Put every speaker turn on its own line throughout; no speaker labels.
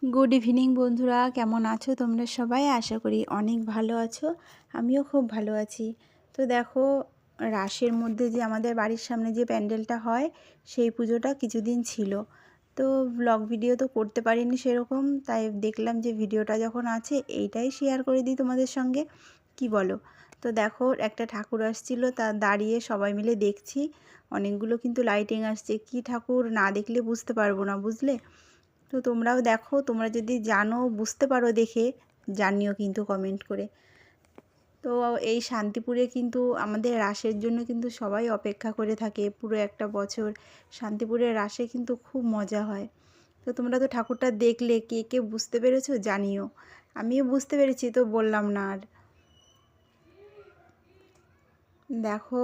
Good evening বন্ধুরা, কেমন আছো তোমরা সবাই? আশা করি অনেক ভালো আছো। আমিও খুব ভালো আছি। তো দেখো, রাসের মধ্যে যে আমাদের বাড়ির সামনে যে প্যান্ডেলটা হয়, সেই পুজোটা কিছুদিন ছিল। তো ব্লগ ভিডিও তো করতে পারিনি সেরকম, তাই দেখলাম যে ভিডিওটা যখন আছে এইটাই শেয়ার করে দিই তোমাদের সঙ্গে, কি বলো? তো দেখো, একটা ঠাকুর আসছিল, তা দাঁড়িয়ে সবাই মিলে দেখছি। অনেকগুলো কিন্তু লাইটিং আসছে, কি ঠাকুর না দেখলে বুঝতে পারবো না, বুঝলে? তো তোমরাও দেখো, তোমরা যদি জানো, বুঝতে পারো দেখে জানিও কিন্তু কমেন্ট করে। তো এই শান্তিপুরে কিন্তু আমাদের রাসের জন্য কিন্তু সবাই অপেক্ষা করে থাকে পুরো একটা বছর। শান্তিপুরের রাসে কিন্তু খুব মজা হয়। তো তোমরা তো ঠাকুরটা দেখলে, কে কে বুঝতে পেরেছো জানিও। আমিও বুঝতে পেরেছি, তো বললাম না আর। দেখো,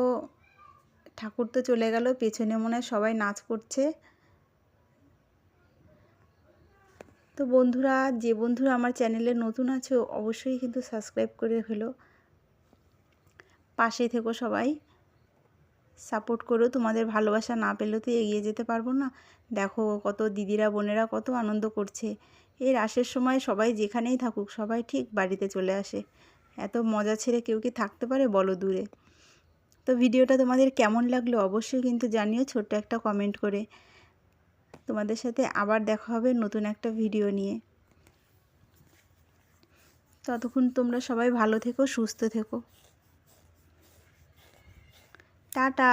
ঠাকুর তো চলে গেল, পেছনে মনে হয় সবাই নাচ করছে। তো বন্ধুরা, যে বন্ধুরা আমার চ্যানেলে নতুন আছো অবশ্যই কিন্তু সাবস্ক্রাইব করে ফেলো, পাশে থেকো, সবাই সাপোর্ট করো। তোমাদের ভালোবাসা না পেলে তো এগিয়ে যেতে পারবো না। দেখো, কত দিদিরা বোনেরা কত আনন্দ করছে। এই রাসের সময় সবাই যেখানেই থাকুক, সবাই ঠিক বাড়িতে চলে আসে। এত মজা ছেড়ে কেউ কি থাকতে পারে বলো, দূরে? তো ভিডিওটা তোমাদের কেমন লাগলো অবশ্যই কিন্তু জানিও ছোট্ট একটা কমেন্ট করে। তোমাদের সাথে আবার দেখা হবে নতুন একটা ভিডিও নিয়ে। ততক্ষণ তোমরা সবাই ভালো থেকো, সুস্থ থেকো। টাটা।